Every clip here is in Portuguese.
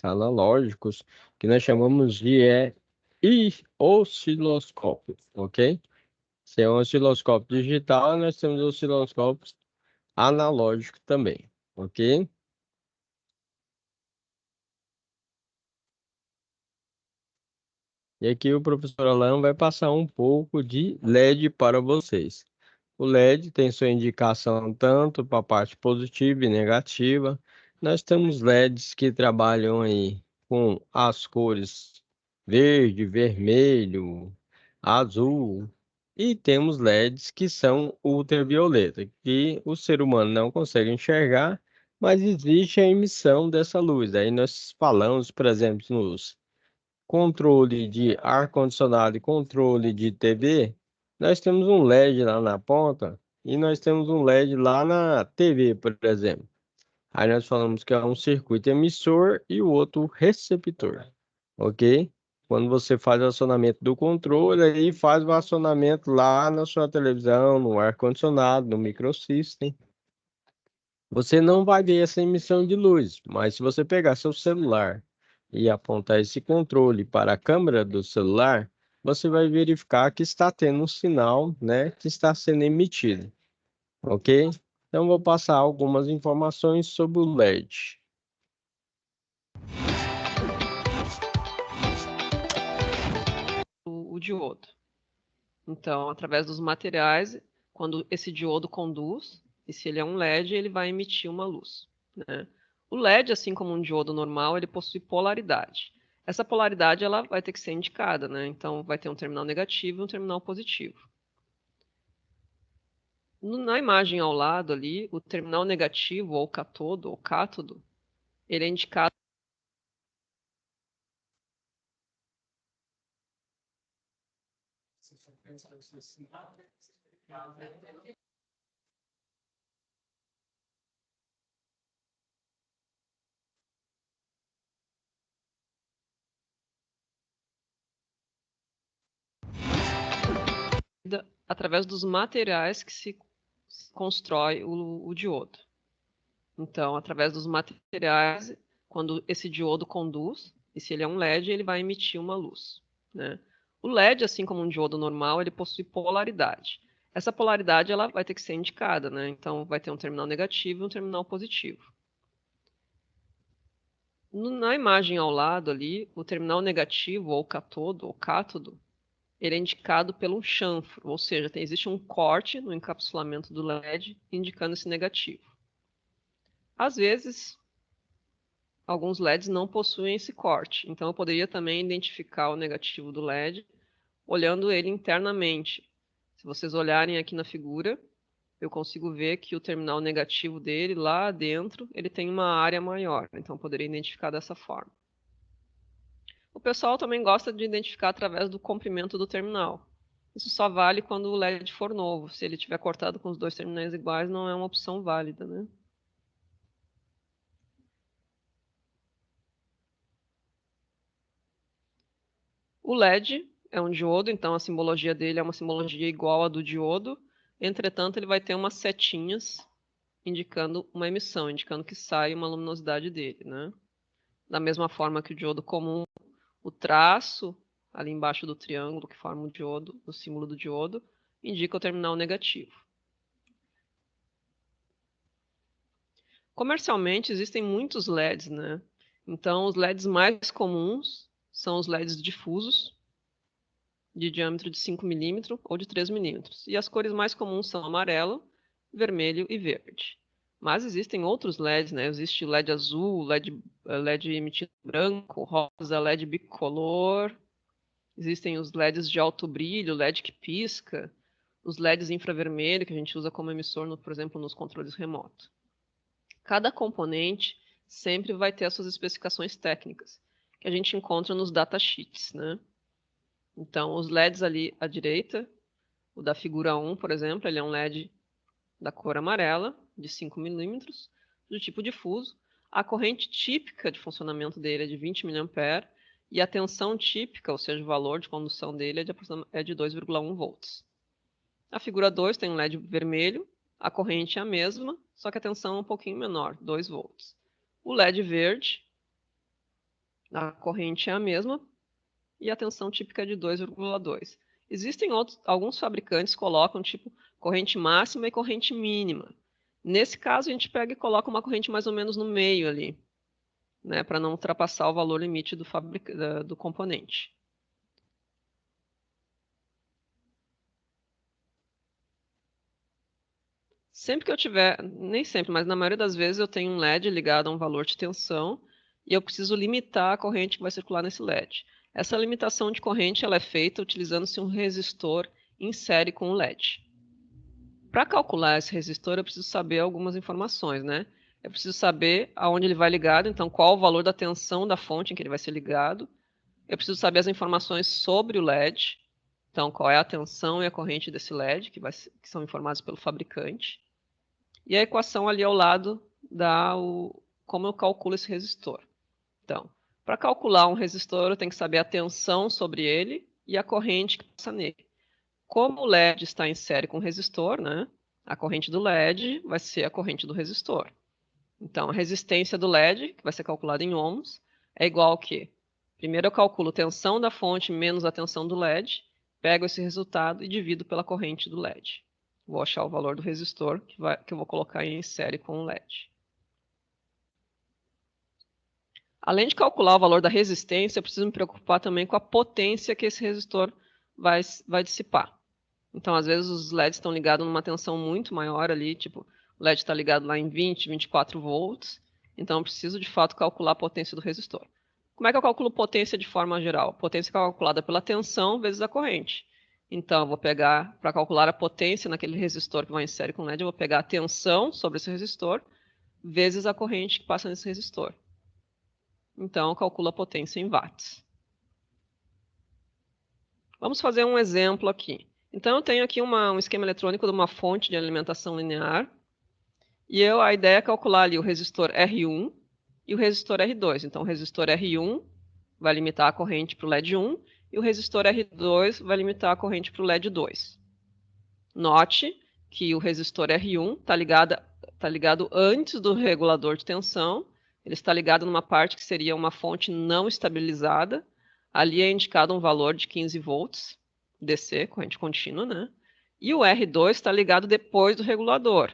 analógicos que nós chamamos de osciloscópio, ok? Se é um osciloscópio digital, nós temos osciloscópios analógicos também, ok? E aqui o professor Alan vai passar um pouco de LED para vocês. O LED tem sua indicação tanto para a parte positiva e negativa. Nós temos LEDs que trabalham aí com as cores verde, vermelho, azul. E temos LEDs que são ultravioleta, que o ser humano não consegue enxergar, mas existe a emissão dessa luz. Aí nós falamos, por exemplo, nos controle de ar-condicionado e controle de TV, nós temos um LED lá na ponta e nós temos um LED lá na TV, por exemplo. Aí nós falamos que é um circuito emissor e o outro receptor, ok? Quando você faz o acionamento do controle, aí faz o acionamento lá na sua televisão, no ar-condicionado, no microsystem. Você não vai ver essa emissão de luz, mas se você pegar seu celular e apontar esse controle para a câmera do celular, você vai verificar que está tendo um sinal, né, que está sendo emitido, ok? Então, vou passar algumas informações sobre o LED. O diodo. Então, através dos materiais, quando esse diodo conduz, e se ele é um LED, ele vai emitir uma luz, né? O LED, assim como um diodo normal, ele possui polaridade. Essa polaridade ela vai ter que ser indicada, né? Então, vai ter um terminal negativo e um terminal positivo. Na imagem ao lado ali, o terminal negativo, ou catodo, ou cátodo, ele é indicado. Através dos materiais que se constrói o diodo. Então, através dos materiais, quando esse diodo conduz, e se ele é um LED, ele vai emitir uma luz, né? O LED, assim como um diodo normal, ele possui polaridade. Essa polaridade ela vai ter que ser indicada, né? Então, vai ter um terminal negativo e um terminal positivo. Na imagem ao lado ali, o terminal negativo, ou catodo, ou cátodo, ele é indicado pelo chanfro, ou seja, existe um corte no encapsulamento do LED indicando esse negativo. Às vezes, alguns LEDs não possuem esse corte, então eu poderia também identificar o negativo do LED olhando ele internamente. Se vocês olharem aqui na figura, eu consigo ver que o terminal negativo dele, lá dentro, ele tem uma área maior, então eu poderia identificar dessa forma. O pessoal também gosta de identificar através do comprimento do terminal. Isso só vale quando o LED for novo. Se ele tiver cortado com os dois terminais iguais, não é uma opção válida, né? O LED é um diodo, então a simbologia dele é uma simbologia igual à do diodo. Entretanto, ele vai ter umas setinhas indicando uma emissão, indicando que sai uma luminosidade dele, né? Da mesma forma que o diodo comum, o traço ali embaixo do triângulo que forma o diodo, o símbolo do diodo, indica o terminal negativo. Comercialmente existem muitos LEDs, né? Então, os LEDs mais comuns são os LEDs difusos, de diâmetro de 5 milímetros ou de 3 milímetros. E as cores mais comuns são amarelo, vermelho e verde. Mas existem outros LEDs, né? Existe o LED azul, LED emitindo branco, rosa, LED bicolor. Existem os LEDs de alto brilho, LED que pisca. Os LEDs infravermelho, que a gente usa como emissor, por exemplo, nos controles remotos. Cada componente sempre vai ter as suas especificações técnicas, que a gente encontra nos datasheets, né? Então, os LEDs ali à direita, o da figura 1, por exemplo, ele é um LED da cor amarela, de 5 milímetros, do tipo difuso. A corrente típica de funcionamento dele é de 20 mA e a tensão típica, ou seja, o valor de condução dele é de 2,1 volts. A figura 2 tem um LED vermelho, a corrente é a mesma, só que a tensão é um pouquinho menor, 2 volts. O LED verde A corrente é a mesma e a tensão típica é de 2,2. Existem alguns fabricantes que colocam tipo corrente máxima e corrente mínima. Nesse caso, a gente pega e coloca uma corrente mais ou menos no meio ali, né, para não ultrapassar o valor limite do componente. Sempre que eu tiver, nem sempre, mas na maioria das vezes eu tenho um LED ligado a um valor de tensão e eu preciso limitar a corrente que vai circular nesse LED. Essa limitação de corrente ela é feita utilizando-se um resistor em série com o LED. Para calcular esse resistor, eu preciso saber algumas informações, né? Eu preciso saber aonde ele vai ligado, então qual o valor da tensão da fonte em que ele vai ser ligado. Eu preciso saber as informações sobre o LED, então qual é a tensão e a corrente desse LED, que são informados pelo fabricante. E a equação ali ao lado dá como eu calculo esse resistor. Então, para calcular um resistor, eu tenho que saber a tensão sobre ele e a corrente que passa nele. Como o LED está em série com o resistor, né, a corrente do LED vai ser a corrente do resistor. Então, a resistência do LED, que vai ser calculada em ohms, é igual ao quê? Primeiro eu calculo a tensão da fonte menos a tensão do LED, pego esse resultado e divido pela corrente do LED. Vou achar o valor do resistor que eu vou colocar em série com o LED. Além de calcular o valor da resistência, eu preciso me preocupar também com a potência que esse resistor vai dissipar. Então, às vezes, os LEDs estão ligados numa tensão muito maior ali, tipo, o LED está ligado lá em 20, 24 volts, então eu preciso, de fato, calcular a potência do resistor. Como é que eu calculo potência de forma geral? Potência é calculada pela tensão vezes a corrente. Então, eu vou pegar, para calcular a potência naquele resistor que vai em série com o LED, eu vou pegar a tensão sobre esse resistor vezes a corrente que passa nesse resistor. Então, eu calculo a potência em watts. Vamos fazer um exemplo aqui. Então, eu tenho aqui um esquema eletrônico de uma fonte de alimentação linear. E a ideia é calcular ali o resistor R1 e o resistor R2. Então, o resistor R1 vai limitar a corrente para o LED 1 e o resistor R2 vai limitar a corrente para o LED 2. Note que o resistor R1 está ligado antes do regulador de tensão. Ele está ligado numa parte que seria uma fonte não estabilizada. Ali é indicado um valor de 15 volts DC, corrente contínua, né? E o R2 está ligado depois do regulador.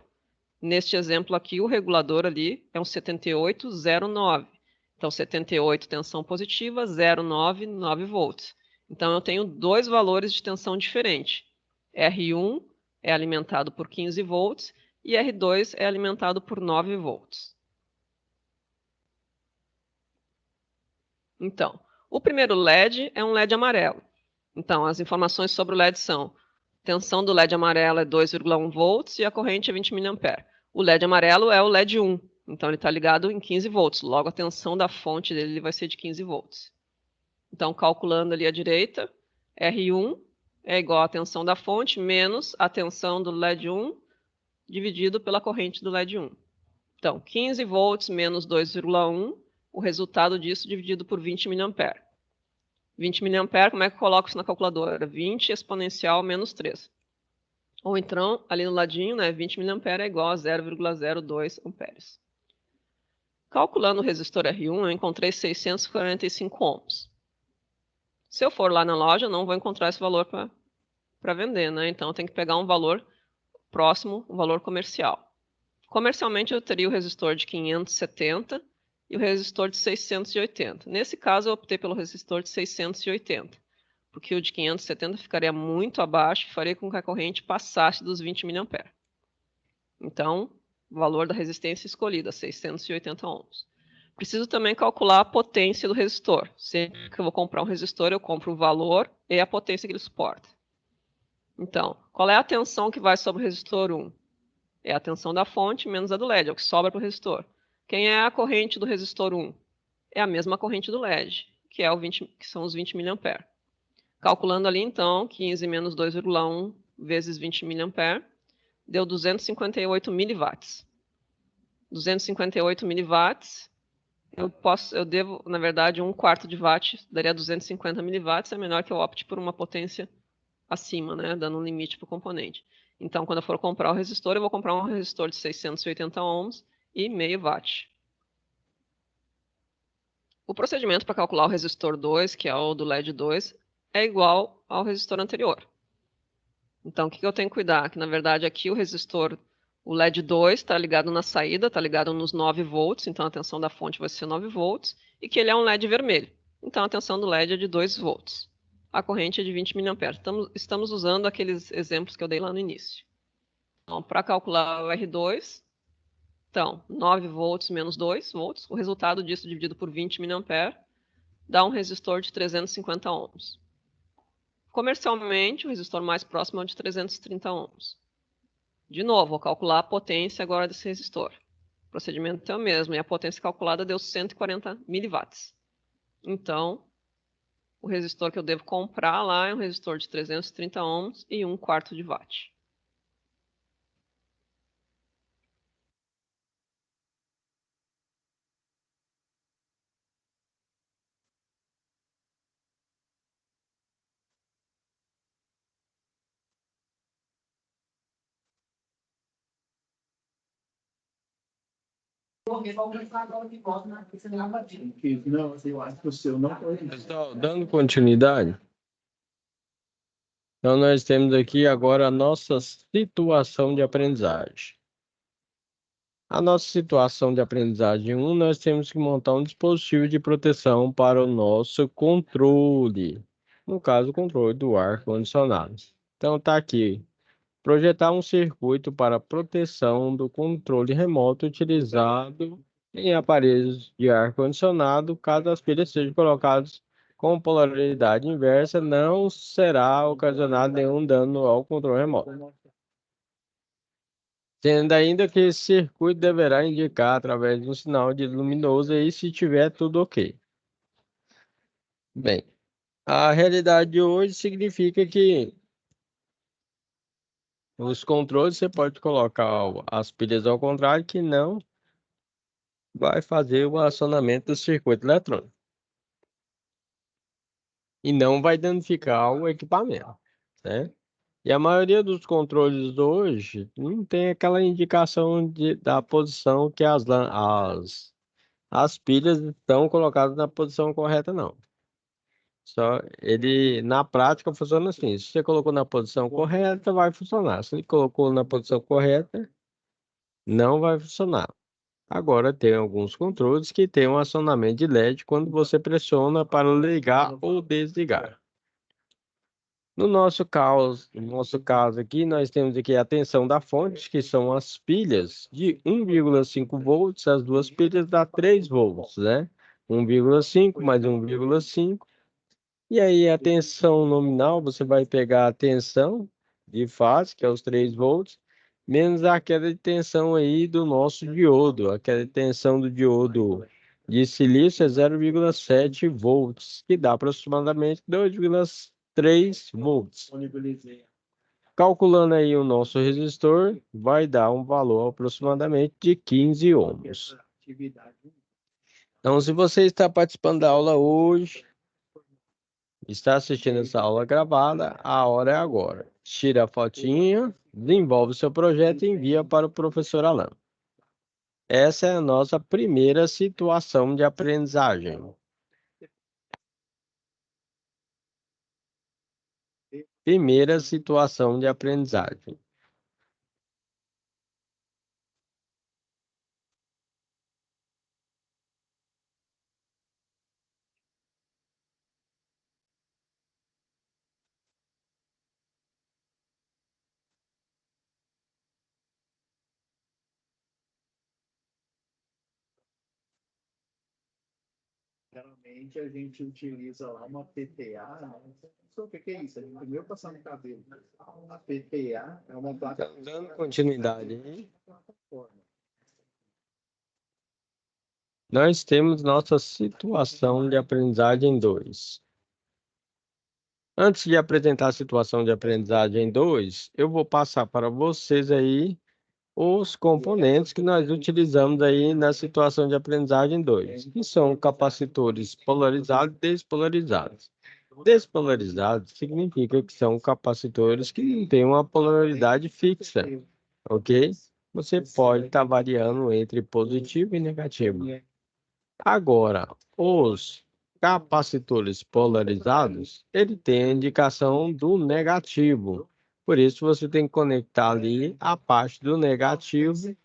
Neste exemplo aqui, o regulador ali é um 7809. Então, 78 tensão positiva, 0,9, 9 volts. Então, eu tenho dois valores de tensão diferentes. R1 é alimentado por 15 volts e R2 é alimentado por 9 volts. Então, o primeiro LED é um LED amarelo. Então, as informações sobre o LED são: tensão do LED amarelo é 2,1 volts e a corrente é 20 mA. O LED amarelo é o LED 1, então ele está ligado em 15 volts. Logo, a tensão da fonte dele vai ser de 15 volts. Então, calculando ali à direita, R1 é igual à tensão da fonte menos a tensão do LED 1 dividido pela corrente do LED 1. Então, 15 volts menos 2,1, o resultado disso dividido por 20 mA. 20 mA, como é que eu coloco isso na calculadora? 20 exponencial menos 3. Ou então, ali no ladinho, né, 20 mA é igual a 0,02 amperes. Calculando o resistor R1, eu encontrei 645 ohms. Se eu for lá na loja, eu não vou encontrar esse valor para vender, né? Então, eu tenho que pegar um valor próximo, um valor comercial. Comercialmente, eu teria o resistor de 570 e o resistor de 680. Nesse caso, eu optei pelo resistor de 680, porque o de 570 ficaria muito abaixo e faria com que a corrente passasse dos 20 mA. Então, o valor da resistência escolhida, 680 ohms. Preciso também calcular a potência do resistor. Sempre que eu vou comprar um resistor, eu compro o valor e a potência que ele suporta. Então, qual é a tensão que vai sobre o resistor 1? É a tensão da fonte menos a do LED, é o que sobra para o resistor. Quem é a corrente do resistor 1? É a mesma corrente do LED, que são os 20 mA. Calculando ali, então, 15 menos 2,1 vezes 20 mA, deu 258 miliwatts. 258 miliwatts, eu devo, na verdade, 1/4 de watt, daria 250 miliwatts, é melhor que eu opte por uma potência acima, né, dando um limite para o componente. Então, quando eu for comprar o resistor, eu vou comprar um resistor de 680 ohms e meio watt. O procedimento para calcular o resistor 2, que é o do LED 2, é igual ao resistor anterior. Então, o que eu tenho que cuidar? Que, na verdade, aqui o resistor, o LED 2, está ligado na saída, está ligado nos 9 volts, então a tensão da fonte vai ser 9 volts, e que ele é um LED vermelho. Então, a tensão do LED é de 2 volts. A corrente é de 20 mA. Estamos usando aqueles exemplos que eu dei lá no início. Então, para calcular o R2, então, 9 volts menos 2 volts, o resultado disso dividido por 20 mA dá um resistor de 350 ohms. Comercialmente, o resistor mais próximo é o de 330 ohms. De novo, vou calcular a potência agora desse resistor. O procedimento é o mesmo, e a potência calculada deu 140 miliwatts. Então, o resistor que eu devo comprar lá é um resistor de 330 ohms e 1/4 de watt. Não, eu acho que o seu não foi. Pessoal, dando continuidade, então nós temos aqui agora a nossa situação de aprendizagem. A nossa situação de aprendizagem 1, nós temos que montar um dispositivo de proteção para o nosso controle. No caso, o controle do ar-condicionado. Então, está aqui. Projetar um circuito para proteção do controle remoto utilizado em aparelhos de ar-condicionado, caso as pilhas sejam colocadas com polaridade inversa, não será ocasionado nenhum dano ao controle remoto. Sendo ainda que esse circuito deverá indicar através de um sinal de luminoso aí se tiver tudo ok. Bem, a realidade de hoje significa que os controles você pode colocar as pilhas ao contrário, que não vai fazer o acionamento do circuito eletrônico. E não vai danificar o equipamento, né? E a maioria dos controles hoje não tem aquela indicação da posição que as pilhas estão colocadas na posição correta, não. Só ele, na prática, funciona assim. Se você colocou na posição correta, vai funcionar. Se ele colocou na posição correta, não vai funcionar. Agora, tem alguns controles que têm um acionamento de LED quando você pressiona para ligar ou desligar. No nosso caso aqui, nós temos aqui a tensão da fonte, que são as pilhas de 1,5 volts, as duas pilhas dá 3 volts, né? 1,5 mais 1,5. E aí a tensão nominal, você vai pegar a tensão de fase, que é os 3 volts, menos a queda de tensão aí do nosso diodo. A queda de tensão do diodo de silício é 0,7 volts, que dá aproximadamente 2,3 volts. Calculando aí o nosso resistor, vai dar um valor aproximadamente de 15 ohms. Então, se você está participando da aula hoje, está assistindo essa aula gravada, a hora é agora. Tira a fotinha, desenvolve o seu projeto e envia para o professor Alan. Essa é a nossa primeira situação de aprendizagem. Primeira situação de aprendizagem. Geralmente a gente utiliza lá uma PTA, né? Não sei o que é isso, a gente primeiro passar no cabelo. A PTA é uma placa. Dando continuidade aí. Nós temos nossa situação de aprendizagem 2. Antes de apresentar a situação de aprendizagem 2, eu vou passar para vocês aí os componentes que nós utilizamos aí na situação de aprendizagem 2, que são capacitores polarizados e despolarizados. Despolarizados significa que são capacitores que não têm uma polaridade fixa, ok? Você pode estar variando entre positivo e negativo. Agora, os capacitores polarizados, ele tem a indicação do negativo. Por isso, você tem que conectar ali a parte do negativo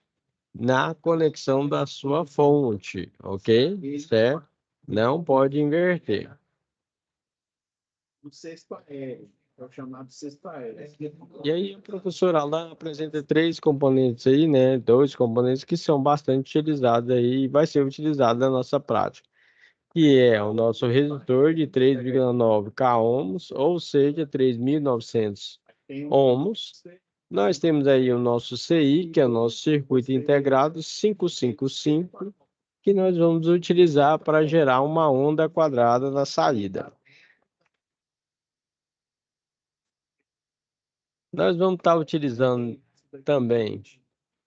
na conexão da sua fonte, ok? Certo? Não pode inverter. O sexto aéreo, é o chamado sexto aéreo. E aí, o professor Alan apresenta três componentes aí, né? Dois componentes que são bastante utilizados aí e vai ser utilizado na nossa prática, que é o nosso resistor de 3,9 k ohms, ou seja, 3.900 ohms. Nós temos aí o nosso CI, que é o nosso circuito integrado 555, que nós vamos utilizar para gerar uma onda quadrada na saída. Nós vamos estar utilizando também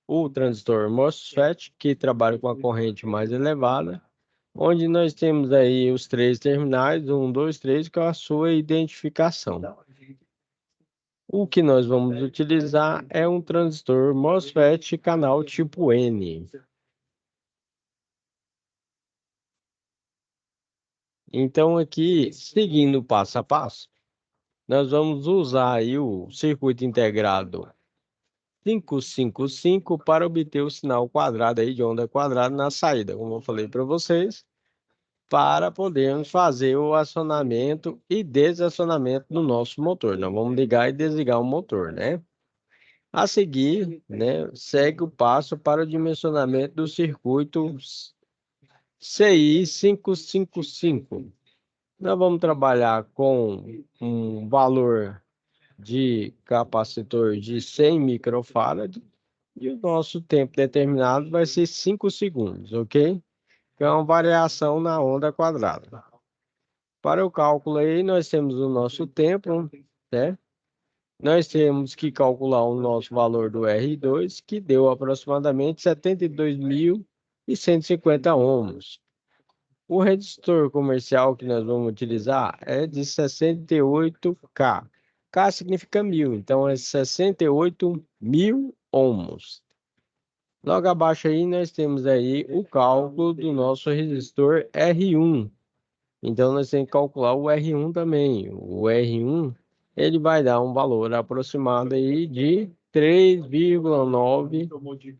o transistor MOSFET, que trabalha com a corrente mais elevada, onde nós temos aí os três terminais, 1, 2, 3, com a sua identificação. O que nós vamos utilizar é um transistor MOSFET canal tipo N. Então, aqui, seguindo passo a passo, nós vamos usar aí o circuito integrado 555 para obter o sinal quadrado aí de onda quadrada na saída, como eu falei para vocês, para podermos fazer o acionamento e desacionamento do nosso motor. Nós vamos ligar e desligar o motor, né? A seguir, né, segue o passo para o dimensionamento do circuito CI 555. Nós vamos trabalhar com um valor de capacitor de 100 microfarad e o nosso tempo determinado vai ser 5 segundos, ok? Que é uma variação na onda quadrada. Para o cálculo aí, nós temos o nosso tempo, né? Nós temos que calcular o nosso valor do R2, que deu aproximadamente 72.150 ohms. O resistor comercial que nós vamos utilizar é de 68K. K significa 1000, então é 68.000 ohms. Logo abaixo aí nós temos aí o cálculo do nosso resistor R1. Então nós temos que calcular o R1 também. O R1 ele vai dar um valor aproximado aí de 3,9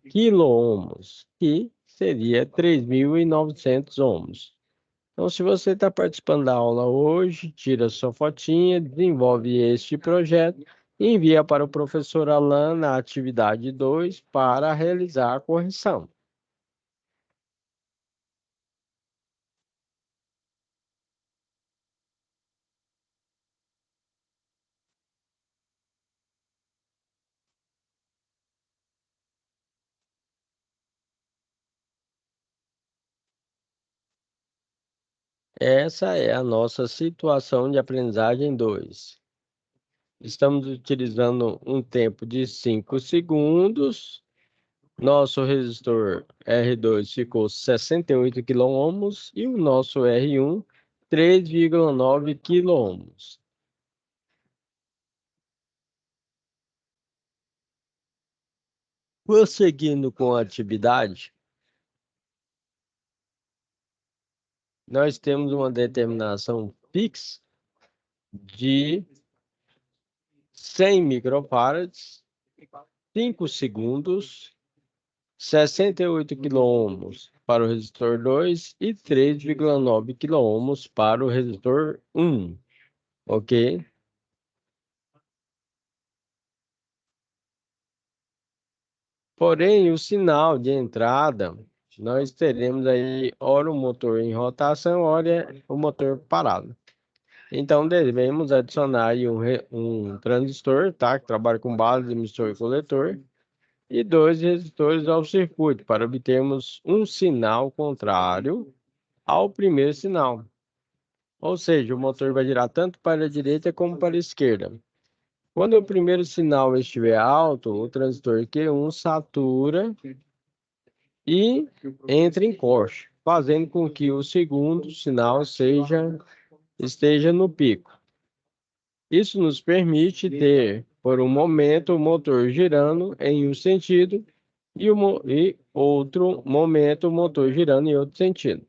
quiloohms, que seria 3.900 ohms. Então, se você está participando da aula hoje, tira sua fotinha, desenvolve este projeto e envia para o professor Alan na atividade 2 para realizar a correção. Essa é a nossa situação de aprendizagem 2. Estamos utilizando um tempo de 5 segundos. Nosso resistor R2 ficou 68 quiloohms e o nosso R1 3,9 quiloohms. Prosseguindo com a atividade, nós temos uma determinação fixa de 100 microfarads, 5 segundos, 68 quiloohms para o resistor 2 e 3,9 quiloohms para o resistor 1, ok? Porém, o sinal de entrada, nós teremos aí ora o motor em rotação, ora o motor parado. Então, devemos adicionar aí um transistor, tá? Que trabalha com base, emissor e coletor, e dois resistores ao circuito, para obtermos um sinal contrário ao primeiro sinal. Ou seja, o motor vai girar tanto para a direita como para a esquerda. Quando o primeiro sinal estiver alto, o transistor Q1 satura e entra em corte, fazendo com que o segundo sinal esteja no pico. Isso nos permite ter, por um momento, o motor girando em um sentido e outro momento o motor girando em outro sentido.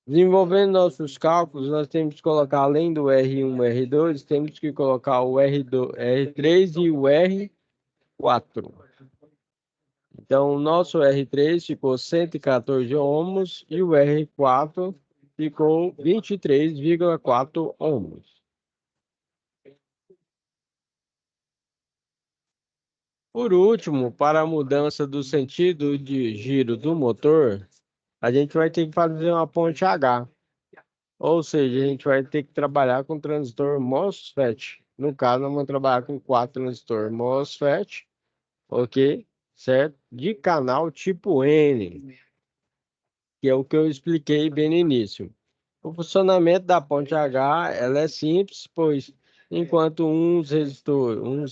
Desenvolvendo nossos cálculos, nós temos que colocar, além do R1 e R2, temos que colocar o R2, R3 e o R4. Então, o nosso R3 ficou 114 ohms e o R4 ficou 23,4 ohms. Por último, para a mudança do sentido de giro do motor, a gente vai ter que fazer uma ponte H. Ou seja, a gente vai ter que trabalhar com transistor MOSFET. No caso, nós vamos trabalhar com 4 transistores MOSFET, ok? Certo? De canal tipo N, que é o que eu expliquei bem no início. O funcionamento da ponte H, ela é simples, pois enquanto uns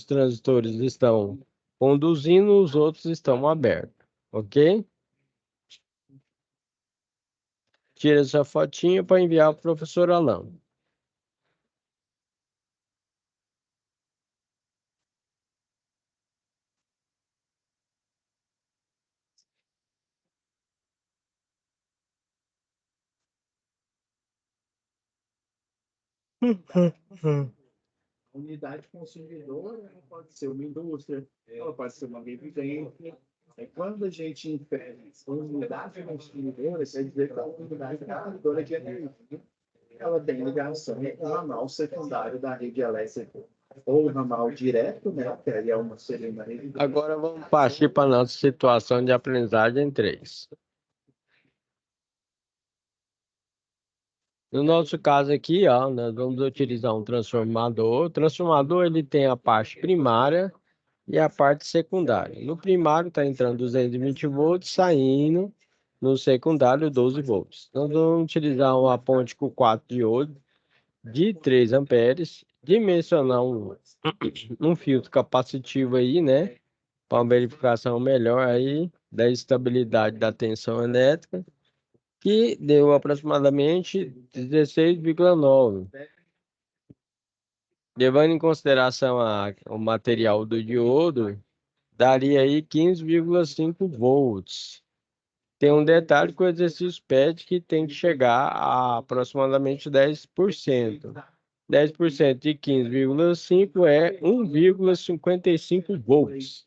transistores estão conduzindo, os outros estão abertos, ok? Tira essa fotinha para enviar para o professor Alan. A unidade consumidora ela pode ser uma indústria, ela pode ser uma residência. Quando a gente infere unidade consumidora, quer dizer que a unidade consumidora de energia ela tem ligação com o ramal secundário da rede elétrica. Ou o ramal direto, né, que aí é uma segunda residência. Agora vamos partir para a nossa situação de aprendizagem em 3. No nosso caso aqui, ó, nós vamos utilizar um transformador. O transformador ele tem a parte primária e a parte secundária. No primário está entrando 220 volts, saindo no secundário 12 volts. Nós vamos utilizar uma ponte com 4 diodos de 3 amperes, dimensionar um filtro capacitivo aí, né? Para uma verificação melhor aí da estabilidade da tensão elétrica, que deu aproximadamente 16,9. Levando em consideração o material do diodo, daria aí 15,5 volts. Tem um detalhe que o exercício pede que tem que chegar a aproximadamente 10%. 10% de 15,5 é 1,55 volts.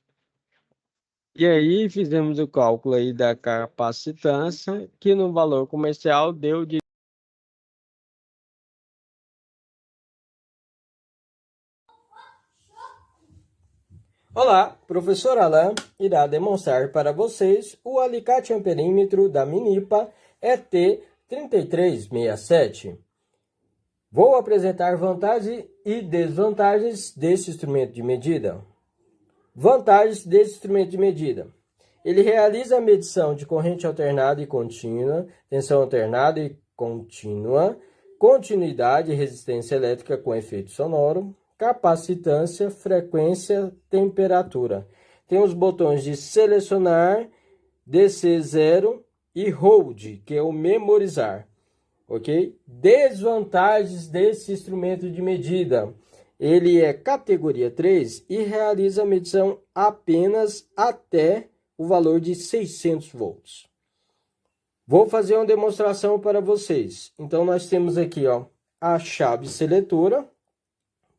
E aí fizemos o cálculo aí da capacitância, que no valor comercial deu de Olá, professor Alan irá demonstrar para vocês o alicate amperímetro da Minipa ET3367. Vou apresentar vantagens e desvantagens desse instrumento de medida. Vantagens desse instrumento de medida. Ele realiza a medição de corrente alternada e contínua, tensão alternada e contínua, continuidade e resistência elétrica com efeito sonoro, capacitância, frequência, temperatura. Tem os botões de selecionar, DC0 e hold, que é o memorizar. Ok? Desvantagens desse instrumento de medida. Ele é categoria 3 e realiza a medição apenas até o valor de 600 volts. Vou fazer uma demonstração para vocês. Então, nós temos aqui ó, a chave seletora,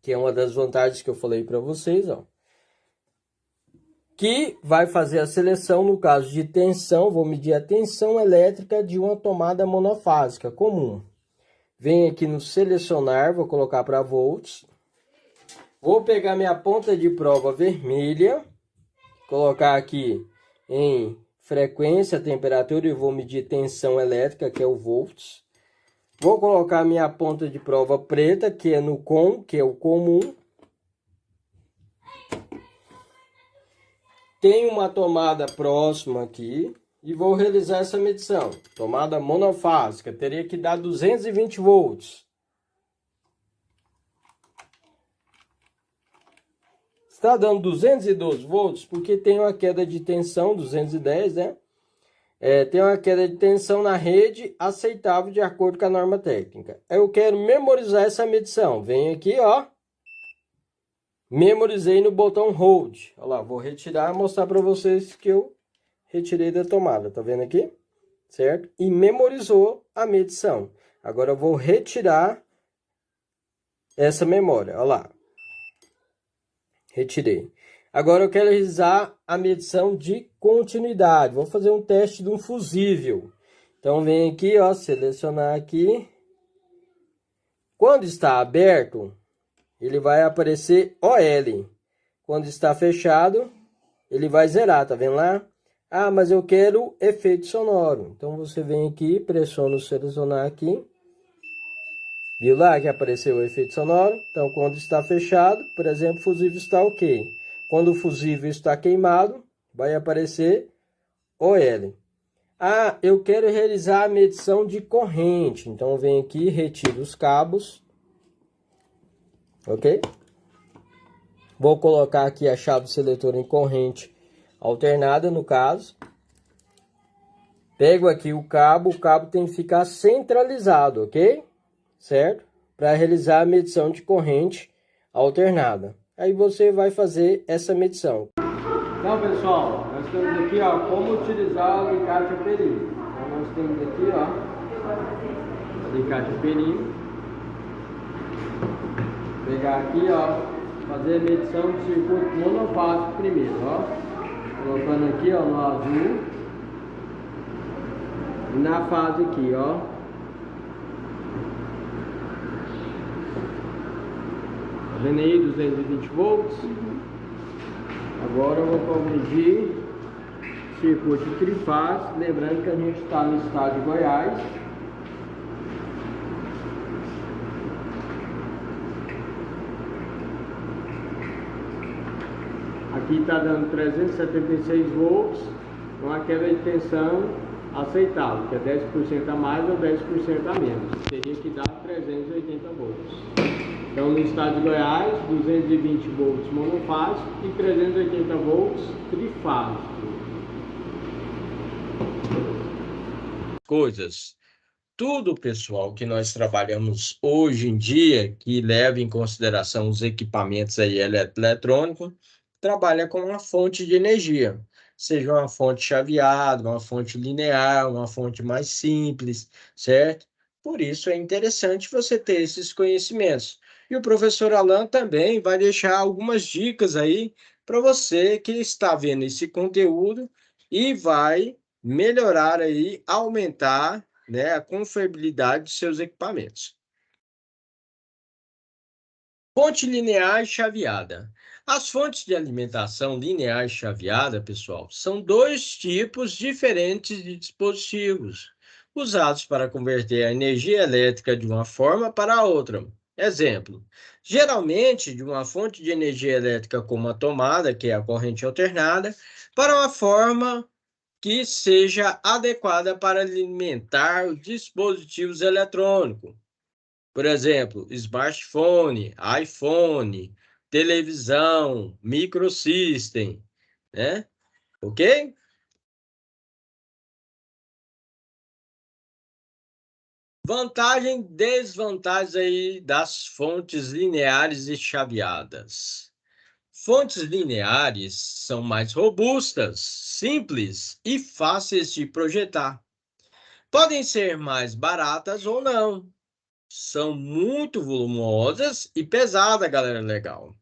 que é uma das vantagens que eu falei para vocês, ó, que vai fazer a seleção no caso de tensão. Vou medir a tensão elétrica de uma tomada monofásica comum. Venho aqui no selecionar, vou colocar para volts. Vou pegar minha ponta de prova vermelha, colocar aqui em frequência, temperatura e vou medir tensão elétrica, que é o volts. Vou colocar minha ponta de prova preta, que é no COM, que é o comum. Tenho uma tomada próxima aqui e vou realizar essa medição. Tomada monofásica, teria que dar 220 volts. Está dando 212 volts porque tem uma queda de tensão, 210, né? Tem uma queda de tensão na rede aceitável de acordo com a norma técnica. Eu quero memorizar essa medição. Venho aqui, ó. Memorizei no botão hold. Olha lá, vou retirar e mostrar para vocês que eu retirei da tomada. Tá vendo aqui? certo? E memorizou a medição. Agora eu vou retirar essa memória, olha lá. Retirei. Agora eu quero realizar a medição de continuidade. Vou fazer um teste de um fusível. Então vem aqui, ó, selecionar aqui. Quando está aberto, ele vai aparecer OL. Quando está fechado, ele vai zerar, tá vendo lá? Ah, mas eu quero efeito sonoro. Então você vem aqui, pressiona o selecionar aqui. Viu lá que apareceu o efeito sonoro? Então quando está fechado, por exemplo, o fusível está ok. Quando o fusível está queimado, vai aparecer OL. Ah, eu quero realizar a medição de corrente. Então vem aqui, retiro os cabos. Ok? Vou colocar aqui a chave seletora em corrente alternada, no caso. Pego aqui o cabo tem que ficar centralizado, ok? Certo? Para realizar a medição de corrente alternada. Aí você vai fazer essa medição. Então, pessoal, nós temos aqui, ó, como utilizar o alicate a perímetro. Então, nós temos aqui, ó, alicate a perímetro. Vou pegar aqui, ó, fazer a medição do circuito monofásico primeiro, ó. Colocando aqui, ó, no azul. E na fase aqui, ó. Tá vendo aí? 220 volts. Agora eu vou corrigir circuito trifásico. Lembrando que a gente está no estado de Goiás. Aqui está dando 376 volts, com a queda de tensão aceitável, que é 10% a mais ou 10% a menos. Teria que dar 380 volts. Então, no estado de Goiás, 220 volts monofásico e 380 volts trifásico. Coisas. Tudo, pessoal, que nós trabalhamos hoje em dia, que leva em consideração os equipamentos aí eletrônicos, trabalha com uma fonte de energia, seja uma fonte chaveada, uma fonte linear, uma fonte mais simples, certo? Por isso é interessante você ter esses conhecimentos. E o professor Alan também vai deixar algumas dicas aí para você que está vendo esse conteúdo e vai melhorar aí, aumentar, né, a confiabilidade de seus equipamentos. Fonte linear e chaveada. As fontes de alimentação linear e chaveada, pessoal, são dois tipos diferentes de dispositivos, usados para converter a energia elétrica de uma forma para a outra. Exemplo, geralmente de uma fonte de energia elétrica como a tomada, que é a corrente alternada, para uma forma que seja adequada para alimentar os dispositivos eletrônicos. Por exemplo, smartphone, iPhone, televisão, microsystem, né? Ok? Vantagem e desvantagens aí das fontes lineares e chaveadas. Fontes lineares são mais robustas, simples e fáceis de projetar. Podem ser mais baratas ou não. São muito volumosas e pesadas, galera legal.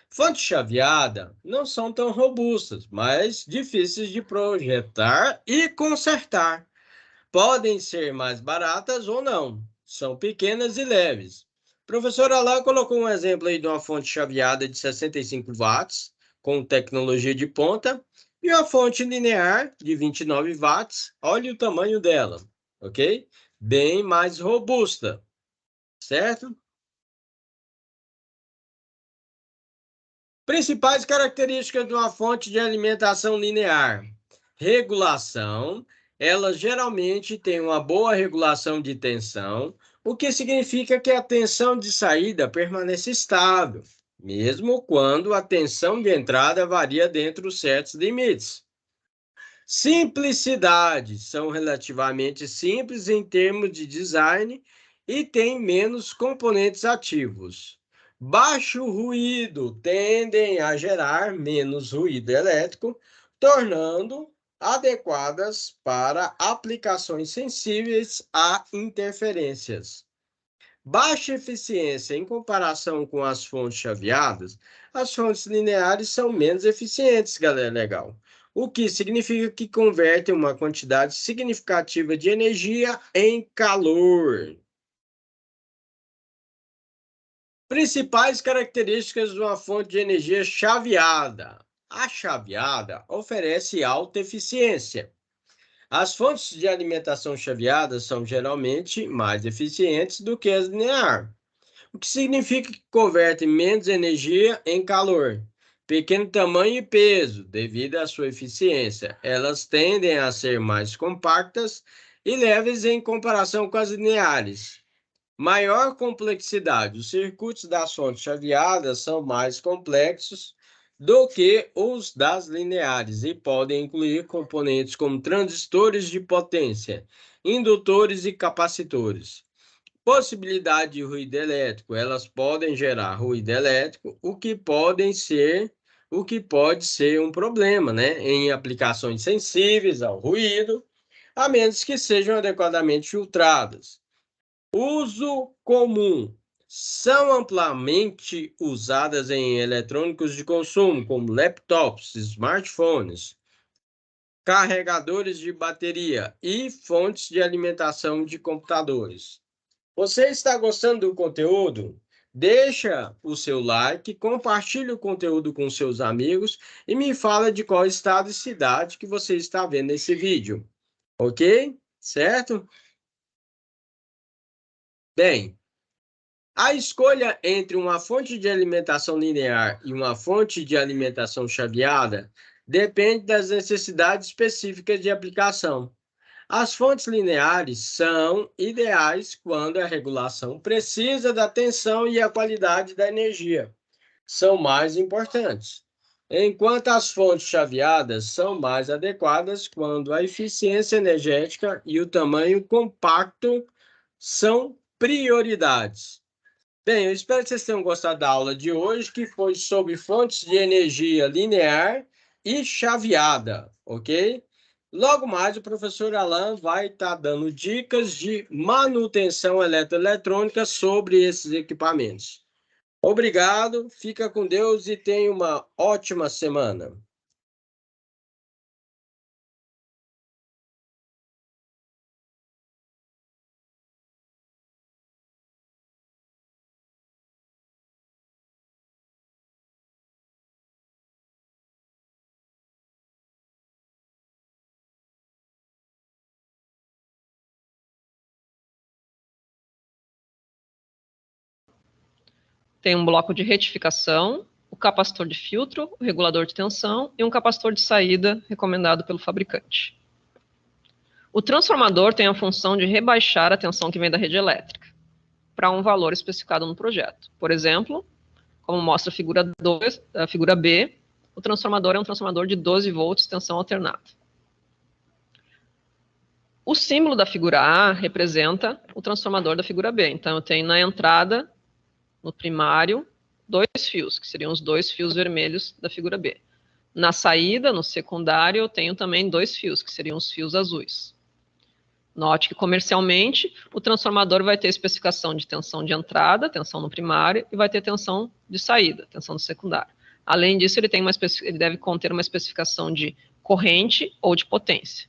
Fonte chaveada não são tão robustas, mas difíceis de projetar e consertar. Podem ser mais baratas ou não. São pequenas e leves. O professor Alain colocou um exemplo aí de uma fonte chaveada de 65 watts, com tecnologia de ponta, e uma fonte linear de 29 watts. Olha o tamanho dela, ok? Bem mais robusta, certo? Principais características de uma fonte de alimentação linear. Regulação. Ela geralmente tem uma boa regulação de tensão, o que significa que a tensão de saída permanece estável, mesmo quando a tensão de entrada varia dentro de certos limites. Simplicidade. São relativamente simples em termos de design e têm menos componentes ativos. Baixo ruído, tendem a gerar menos ruído elétrico, tornando adequadas para aplicações sensíveis a interferências. Baixa eficiência em comparação com as fontes chaveadas, as fontes lineares são menos eficientes, galera, legal. O que significa que convertem uma quantidade significativa de energia em calor. Principais características de uma fonte de energia chaveada. A chaveada oferece alta eficiência. As fontes de alimentação chaveadas são geralmente mais eficientes do que as lineares, o que significa que convertem menos energia em calor. Pequeno tamanho e peso, devido à sua eficiência. Elas tendem a ser mais compactas e leves em comparação com as lineares. Maior complexidade. Os circuitos das fontes chaveadas são mais complexos do que os das lineares e podem incluir componentes como transistores de potência, indutores e capacitores. Possibilidade de ruído elétrico. Elas podem gerar ruído elétrico, o que pode ser um problema, né, em aplicações sensíveis ao ruído, a menos que sejam adequadamente filtradas. Uso comum. São amplamente usadas em eletrônicos de consumo, como laptops, smartphones, carregadores de bateria e fontes de alimentação de computadores. Você está gostando do conteúdo? Deixa o seu like, compartilhe o conteúdo com seus amigos e me fala de qual estado e cidade que você está vendo esse vídeo. Ok? Certo? Bem, a escolha entre uma fonte de alimentação linear e uma fonte de alimentação chaveada depende das necessidades específicas de aplicação. As fontes lineares são ideais quando a regulação precisa da tensão e a qualidade da energia são mais importantes, enquanto as fontes chaveadas são mais adequadas quando a eficiência energética e o tamanho compacto são prioridades. Bem, eu espero que vocês tenham gostado da aula de hoje, que foi sobre fontes de energia linear e chaveada, ok? Logo mais, o professor Alan vai estar dando dicas de manutenção eletroeletrônica sobre esses equipamentos. Obrigado, fica com Deus e tenha uma ótima semana. Tem um bloco de retificação, o capacitor de filtro, o regulador de tensão e um capacitor de saída recomendado pelo fabricante. O transformador tem a função de rebaixar a tensão que vem da rede elétrica para um valor especificado no projeto. Por exemplo, como mostra a figura B, o transformador é um transformador de 12 volts tensão alternada. O símbolo da figura A representa o transformador da figura B. Então, eu tenho na entrada, no primário, 2 fios, que seriam os 2 fios vermelhos da figura B. Na saída, no secundário, eu tenho também 2 fios, que seriam os fios azuis. Note que, comercialmente, o transformador vai ter especificação de tensão de entrada, tensão no primário, e vai ter tensão de saída, tensão no secundário. Além disso, ele deve conter uma especificação de corrente ou de potência.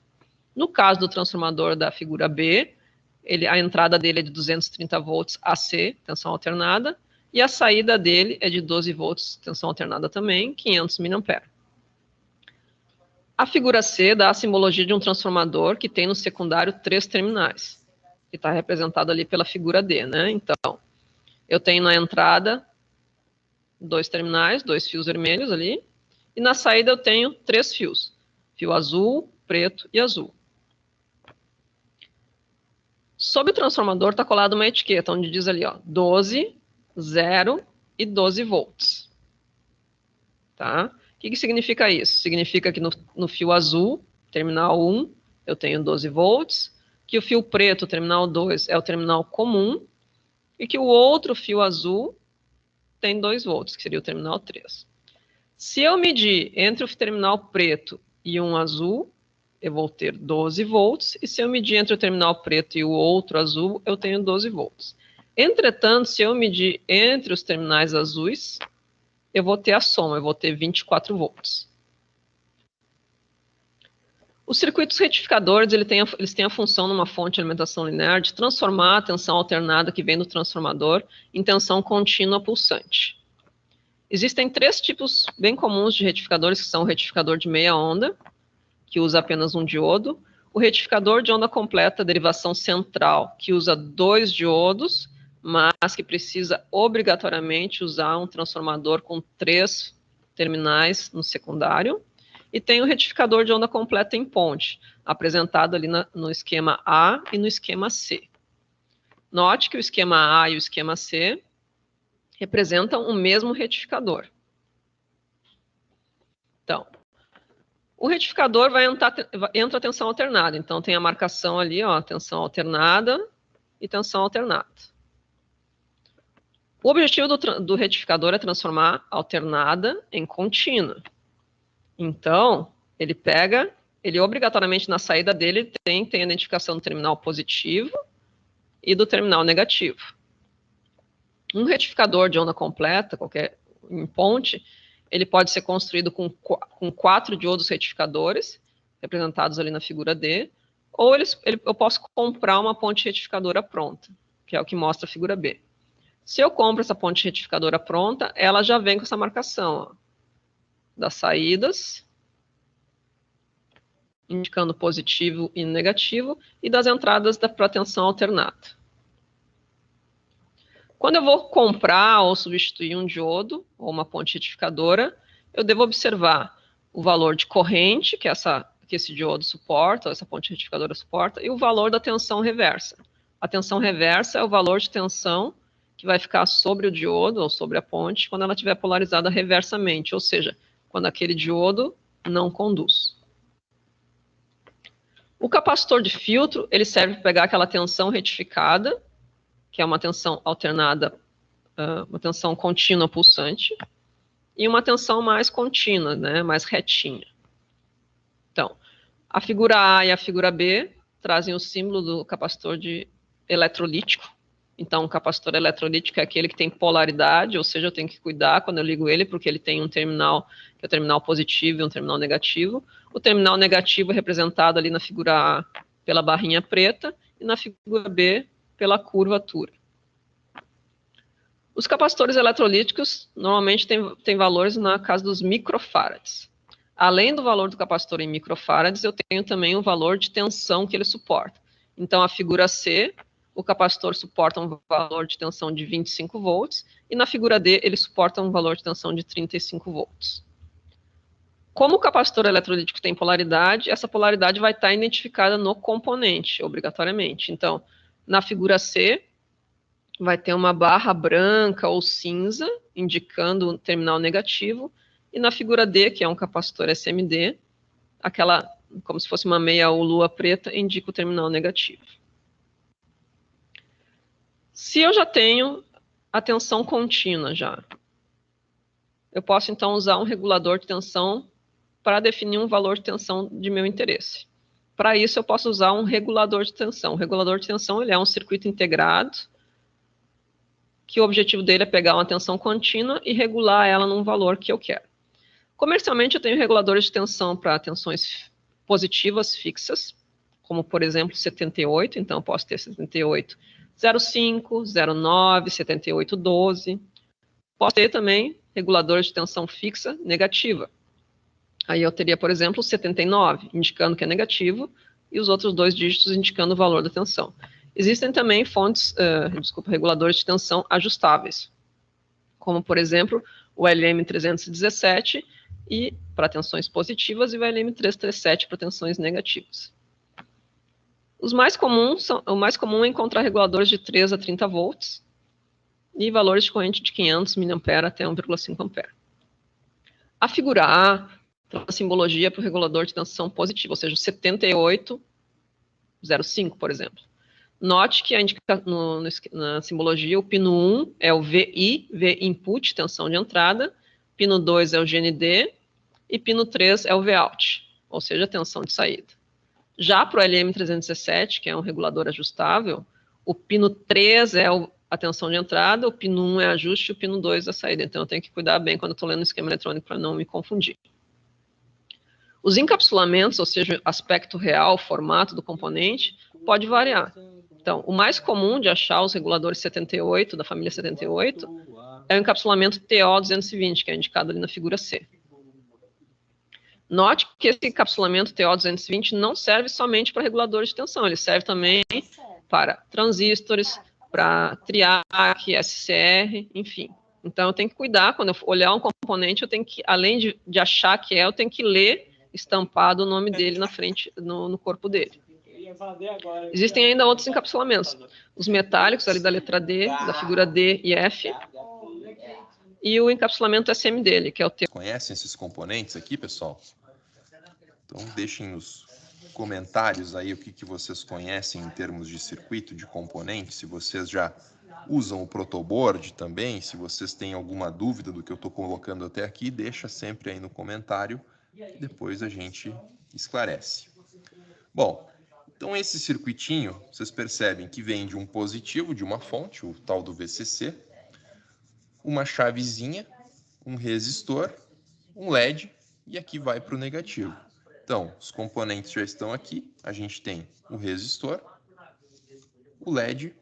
No caso do transformador da figura B, a entrada dele é de 230 volts AC, tensão alternada, e a saída dele é de 12 volts, tensão alternada também, 500 mA. A figura C dá a simbologia de um transformador que tem no secundário 3 terminais, que está representado ali pela figura D, né? Então, eu tenho na entrada 2 terminais, 2 fios vermelhos ali, e na saída eu tenho 3 fios, fio azul, preto e azul. Sob o transformador está colada uma etiqueta, onde diz ali, ó, 12, 0 e 12 volts. Tá? O que significa isso? Significa que no fio azul, terminal 1, eu tenho 12 volts, que o fio preto, terminal 2, é o terminal comum, e que o outro fio azul tem 2 volts, que seria o terminal 3. Se eu medir entre o terminal preto e um azul, eu vou ter 12 volts, e se eu medir entre o terminal preto e o outro azul, eu tenho 12 volts. Entretanto, se eu medir entre os terminais azuis, eu vou ter a soma, eu vou ter 24 volts. Os circuitos retificadores, eles têm a função numa fonte de alimentação linear de transformar a tensão alternada que vem do transformador em tensão contínua pulsante. Existem 3 tipos bem comuns de retificadores, que são o retificador de meia onda, que usa apenas um diodo, o retificador de onda completa, derivação central, que usa 2 diodos, mas que precisa obrigatoriamente usar um transformador com 3 terminais no secundário. E tem o retificador de onda completa em ponte, apresentado ali no esquema A e no esquema C. Note que o esquema A e o esquema C representam o mesmo retificador. Então, o retificador entra tensão alternada. Então, tem a marcação ali, ó, tensão alternada e tensão alternada. O objetivo do retificador é transformar alternada em contínua. Então, ele obrigatoriamente na saída dele tem a identificação do terminal positivo e do terminal negativo. Um retificador de onda completa, qualquer em ponte, ele pode ser construído com 4 diodos retificadores, representados ali na figura D, ou eu posso comprar uma ponte retificadora pronta, que é o que mostra a figura B. Se eu compro essa ponte retificadora pronta, ela já vem com essa marcação, ó, das saídas, indicando positivo e negativo, e das entradas para tensão alternada. Quando eu vou comprar ou substituir um diodo, ou uma ponte retificadora, eu devo observar o valor de corrente que esse diodo suporta, ou essa ponte retificadora suporta, e o valor da tensão reversa. A tensão reversa é o valor de tensão que vai ficar sobre o diodo, ou sobre a ponte, quando ela estiver polarizada reversamente, ou seja, quando aquele diodo não conduz. O capacitor de filtro, ele serve para pegar aquela tensão retificada, que é uma tensão alternada, uma tensão contínua pulsante, e uma tensão mais contínua, né, mais retinha. Então, a figura A e a figura B trazem o símbolo do capacitor eletrolítico. Então, o capacitor eletrolítico é aquele que tem polaridade, ou seja, eu tenho que cuidar quando eu ligo ele, porque ele tem um terminal, que é o terminal positivo e um terminal negativo. O terminal negativo é representado ali na figura A pela barrinha preta, e na figura B pela curvatura. Os capacitores eletrolíticos normalmente têm valores na casa dos microfarads. Além do valor do capacitor em microfarads, eu tenho também o valor de tensão que ele suporta. Então, a figura C, o capacitor suporta um valor de tensão de 25 volts, e na figura D, ele suporta um valor de tensão de 35 volts. Como o capacitor eletrolítico tem polaridade, essa polaridade vai estar identificada no componente, obrigatoriamente. Então, na figura C, vai ter uma barra branca ou cinza, indicando o terminal negativo, e na figura D, que é um capacitor SMD, aquela, como se fosse uma meia ou lua preta, indica o terminal negativo. Se eu já tenho a tensão contínua já, eu posso então usar um regulador de tensão para definir um valor de tensão de meu interesse. Para isso, eu posso usar um regulador de tensão. O regulador de tensão ele é um circuito integrado, que o objetivo dele é pegar uma tensão contínua e regular ela num valor que eu quero. Comercialmente, eu tenho reguladores de tensão para tensões positivas fixas, como, por exemplo, 78. Então, eu posso ter 78,05, 09, 78,12. Posso ter também reguladores de tensão fixa negativa. Aí eu teria, por exemplo, 79, indicando que é negativo, e os outros 2 dígitos indicando o valor da tensão. Existem também reguladores de tensão ajustáveis, como, por exemplo, o LM317 e para tensões positivas e o LM337 para tensões negativas. O mais comum é encontrar reguladores de 3 a 30 volts e valores de corrente de 500 mA até 1,5 A. A figura A tem a simbologia para o regulador de tensão positiva, ou seja, 78,05, por exemplo. Note que na simbologia o pino 1 é o VI, V input, tensão de entrada, pino 2 é o GND e pino 3 é o Vout, ou seja, tensão de saída. Já para o LM317, que é um regulador ajustável, o pino 3 é a tensão de entrada, o pino 1 é ajuste e o pino 2 é a saída. Então eu tenho que cuidar bem quando eu estou lendo o esquema eletrônico para não me confundir. Os encapsulamentos, ou seja, aspecto real, formato do componente, pode variar. Então, o mais comum de achar os reguladores 78, da família 78, é o encapsulamento TO220, que é indicado ali na figura C. Note que esse encapsulamento TO220 não serve somente para reguladores de tensão, ele serve também para transistores, para TRIAC, SCR, enfim. Então, eu tenho que cuidar, quando eu olhar um componente, eu tenho que, além de achar que eu tenho que ler estampado o nome dele na frente, no corpo dele. Existem ainda outros encapsulamentos. Os metálicos, ali da letra D, da figura D e F, e o encapsulamento SM dele, que é o T. Conhecem esses componentes aqui, pessoal? Então, deixem nos comentários aí o que vocês conhecem em termos de circuito, de componente, se vocês já usam o protoboard também, se vocês têm alguma dúvida do que eu estou colocando até aqui, deixa sempre aí no comentário, depois a gente esclarece. Bom, então esse circuitinho, vocês percebem que vem de um positivo, de uma fonte, o tal do VCC, uma chavezinha, um resistor, um LED, e aqui vai para o negativo. Então, os componentes já estão aqui, a gente tem o resistor, o LED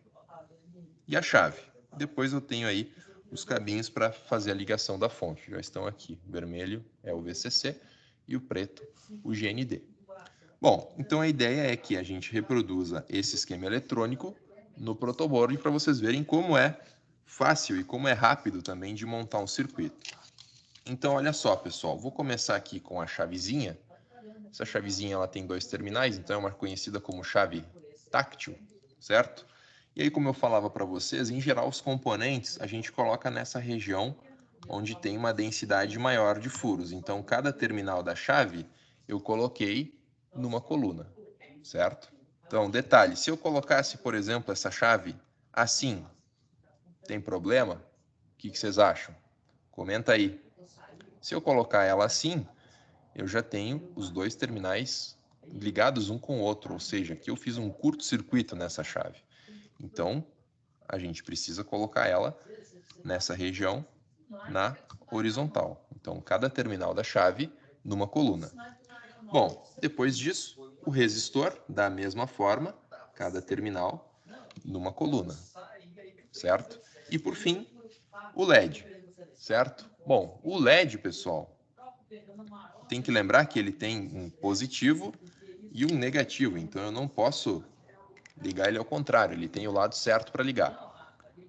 e a chave. Depois eu tenho aí os cabinhos para fazer a ligação da fonte, já estão aqui. O vermelho é o VCC e o preto o GND. Bom, então a ideia é que a gente reproduza esse esquema eletrônico no protoboard para vocês verem como é fácil e como é rápido também de montar um circuito. Então, olha só, pessoal, vou começar aqui com a chavezinha. Essa chavezinha ela tem 2 terminais, então é uma conhecida como chave táctil, certo? E aí, como eu falava para vocês, em geral os componentes a gente coloca nessa região onde tem uma densidade maior de furos. Então, cada terminal da chave eu coloquei numa coluna, certo? Então, detalhe, se eu colocasse, por exemplo, essa chave assim, tem problema? O que vocês acham? Comenta aí. Se eu colocar ela assim, eu já tenho os 2 terminais ligados um com o outro, ou seja, aqui eu fiz um curto-circuito nessa chave. Então, a gente precisa colocar ela nessa região na horizontal. Então, cada terminal da chave numa coluna. Bom, depois disso, o resistor, da mesma forma, cada terminal numa coluna, certo? E por fim, o LED, certo? Bom, o LED, pessoal, tem que lembrar que ele tem um positivo e um negativo, então eu não posso ligar ele ao contrário, ele tem o lado certo para ligar.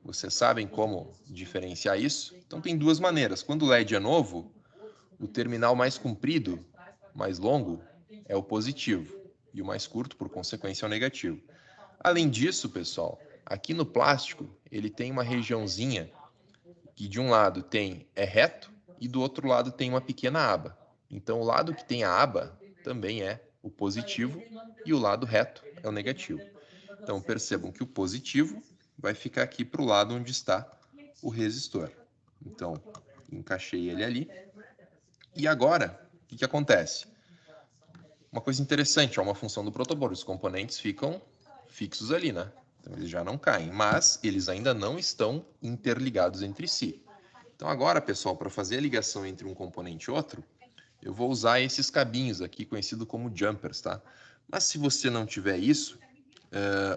Vocês sabem como diferenciar isso? Então tem 2 maneiras. Quando o LED é novo, o terminal mais comprido, mais longo, é o positivo, e o mais curto, por consequência, é o negativo. Além disso, pessoal, aqui no plástico, ele tem uma regiãozinha que de um lado é reto e do outro lado tem uma pequena aba. Então, o lado que tem a aba também é o positivo e o lado reto é o negativo. Então, percebam que o positivo vai ficar aqui para o lado onde está o resistor. Então, encaixei ele ali. E agora, o que acontece? Uma coisa interessante, é uma função do protoboard, os componentes ficam fixos ali, né? Então eles já não caem, mas eles ainda não estão interligados entre si. Então agora, pessoal, para fazer a ligação entre um componente e outro, eu vou usar esses cabinhos aqui, conhecido como jumpers, tá? Mas se você não tiver isso,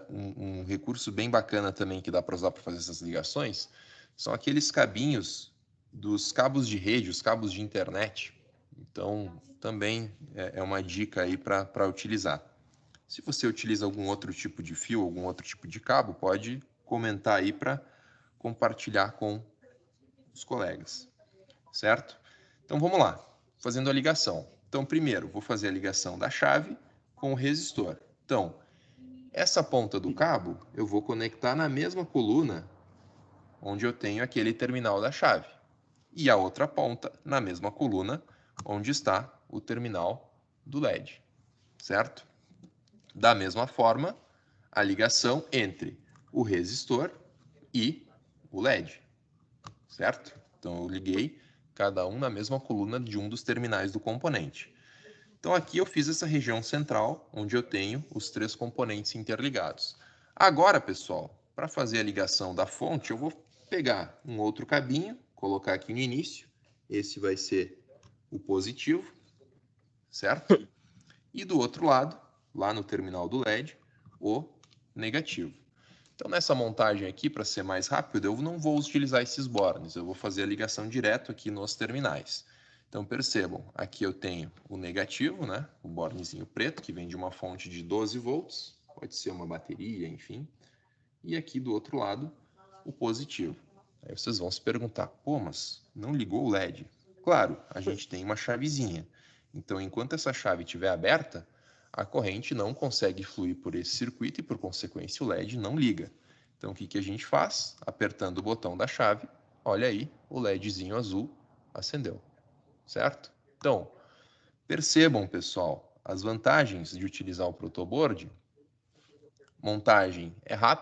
um recurso bem bacana também que dá para usar para fazer essas ligações, são aqueles cabinhos dos cabos de rede, os cabos de internet. Então, também é uma dica aí para utilizar. Se você utiliza algum outro tipo de fio, algum outro tipo de cabo, pode comentar aí para compartilhar com os colegas, certo? Então, vamos lá, fazendo a ligação. Então, primeiro, vou fazer a ligação da chave com o resistor. Então, essa ponta do cabo eu vou conectar na mesma coluna onde eu tenho aquele terminal da chave. E a outra ponta na mesma coluna onde está o terminal do LED, certo? Da mesma forma, a ligação entre o resistor e o LED, certo? Então eu liguei cada um na mesma coluna de um dos terminais do componente. Então aqui eu fiz essa região central, onde eu tenho os 3 componentes interligados. Agora, pessoal, para fazer a ligação da fonte, eu vou pegar um outro cabinho, colocar aqui no início. Esse vai ser o positivo, certo? E do outro lado, lá no terminal do LED, o negativo. Então, nessa montagem aqui, para ser mais rápido, eu não vou utilizar esses bornes, eu vou fazer a ligação direto aqui nos terminais. Então, percebam, aqui eu tenho o negativo, né? O bornezinho preto, que vem de uma fonte de 12 volts, pode ser uma bateria, enfim. E aqui do outro lado, o positivo. Aí vocês vão se perguntar, pô, mas não ligou o LED? Claro, a gente tem uma chavezinha. Então, enquanto essa chave estiver aberta, a corrente não consegue fluir por esse circuito e, por consequência, o LED não liga. Então, o que a gente faz? Apertando o botão da chave, olha aí, o LEDzinho azul acendeu, certo? Então, percebam, pessoal, as vantagens de utilizar o protoboard. Montagem é rápida.